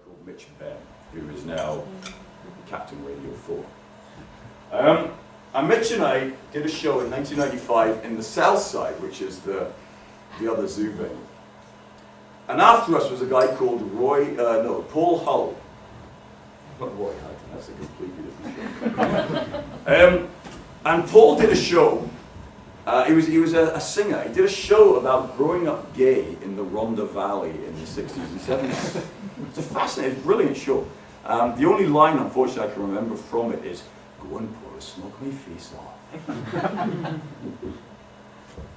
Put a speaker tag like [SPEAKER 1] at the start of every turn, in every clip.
[SPEAKER 1] called Mitch Benn, who is now Captain Radio 4. And Mitch and I did a show in 1995 in the South Side, which is the other zoo venue. And after us was a guy called Paul Hull. Not Roy Houghton, that's a completely different show. And Paul did a show. He was a singer. He did a show about growing up gay in the Rhondda Valley in the 60s and 70s. It's a fascinating, brilliant show. The only line, unfortunately, I can remember from it is, "Go and pour a smoke me face off."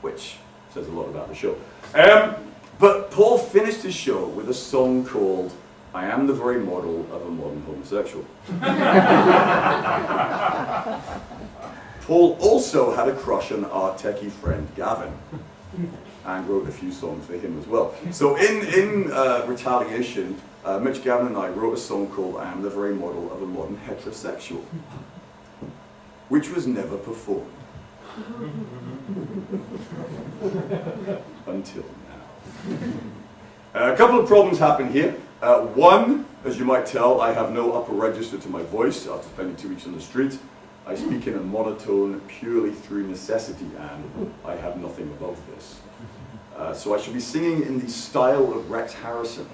[SPEAKER 1] Which says a lot about the show. But Paul finished his show with a song called "I Am the Very Model of a Modern Homosexual." Paul also had a crush on our techie friend Gavin, and wrote a few songs for him as well. So in retaliation, Mitch, Gavin and I wrote a song called "I Am the Very Model of a Modern Heterosexual," which was never performed. Until now. A couple of problems happen here. One, as you might tell, I have no upper register to my voice after spending 2 weeks on the street. I speak in a monotone purely through necessity, and I have nothing above this. So I should be singing in the style of Rex Harrison.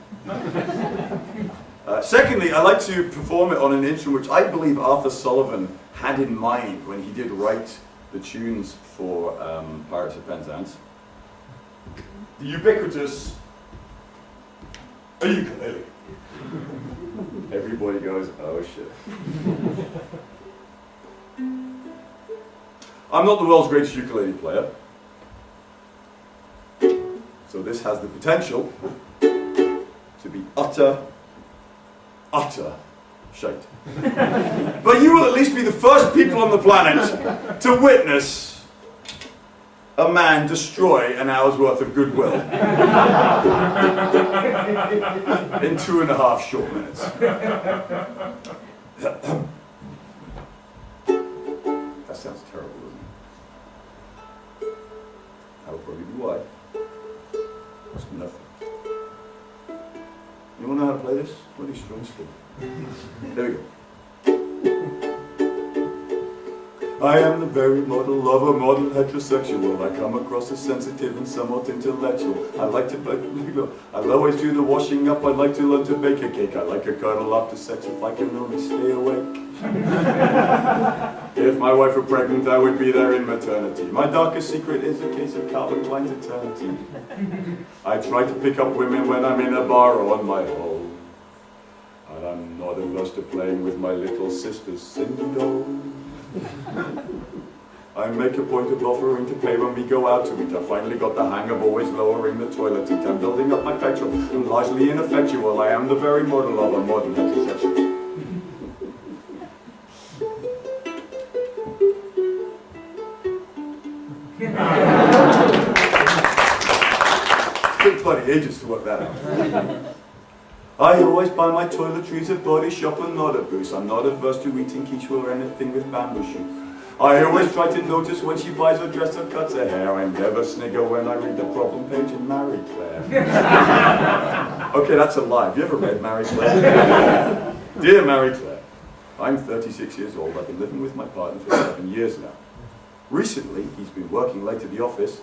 [SPEAKER 1] Secondly, I like to perform it on an instrument which I believe Arthur Sullivan had in mind when he did write the tunes for Pirates of Penzance. The ubiquitous ukulele. Everybody goes, "Oh shit." I'm not the world's greatest ukulele player, so this has the potential to be utter shite. But you will at least be the first people on the planet to witness a man destroy an hour's worth of goodwill in 2.5 short minutes. That sounds terrible, doesn't it? That will probably be why. It's nothing. You want to know how to play this? What are these strings for? There we go. I am the very model of a modern heterosexual. I come across as sensitive and somewhat intellectual. I like to I'll always do the washing up. I like to learn to bake a cake. I like a cuddle after sex if I can only stay awake. If my wife were pregnant, I would be there in maternity. My darkest secret is a case of Calvin Klein's eternity. I try to pick up women when I'm in a bar or on my own. And I'm not averse to playing with my little sister's syndrome. I make a point of offering to pay when we go out to eat. I finally got the hang of always lowering the toilet seat. I'm building up my petrol. I'm largely ineffectual. I am the very model of a modern heterosexual. Took bloody ages to work that out. I always buy my toiletries at Body Shop and not at Boots. I'm not averse to eating quiche or anything with bamboo shoots. I always try to notice when she buys a dress or cuts her hair. I never snigger when I read the problem page in Marie Claire. Okay, that's a lie. Have you ever read Marie Claire? Dear Marie Claire, I'm 36 years old. I've been living with my partner for 7 years now. Recently, he's been working late at the office,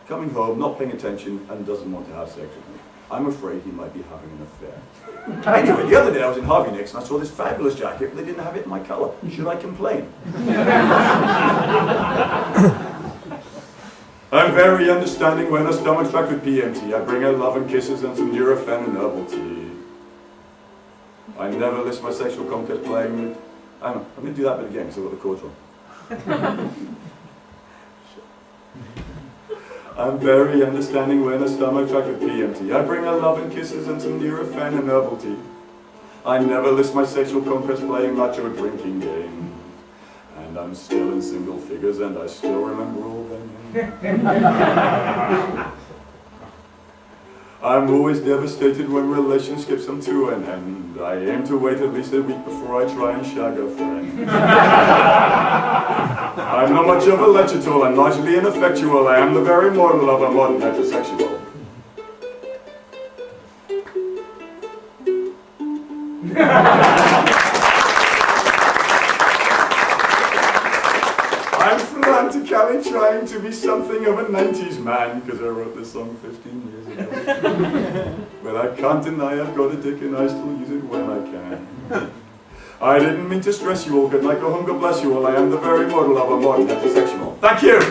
[SPEAKER 1] coming home, not paying attention, and doesn't want to have sex with me. I'm afraid he might be having an affair. Anyway, the other day I was in Harvey Nicks and I saw this fabulous jacket, but they didn't have it in my colour. Should I complain? I'm very understanding when her stomach's tracked with PMT. I bring her love and kisses and some Nurofen and herbal tea. I never list my sexual conquest playing it. I'm going to do that bit again because I've got the chords wrong. I'm very understanding when a stomach tracked with PMT. I bring her love and kisses and some Nurofen and herbal tea. I never list my sexual conquest playing macho drinking games. And I'm still in single figures and I still remember all their names. I'm always devastated when relationships come to an end. I aim to wait at least a week before I try and shag a friend. I'm not much of a ledge at all. I'm largely ineffectual. I am the very model of a modern heterosexual. I'm frantically trying to be something of a 90s man because I wrote this song 15 years ago. But I can't deny I've got a dick and I still use it when I can. I didn't mean to stress you all. Good night, go home, God bless you all. I am the very model of a modern heterosexual. Thank you!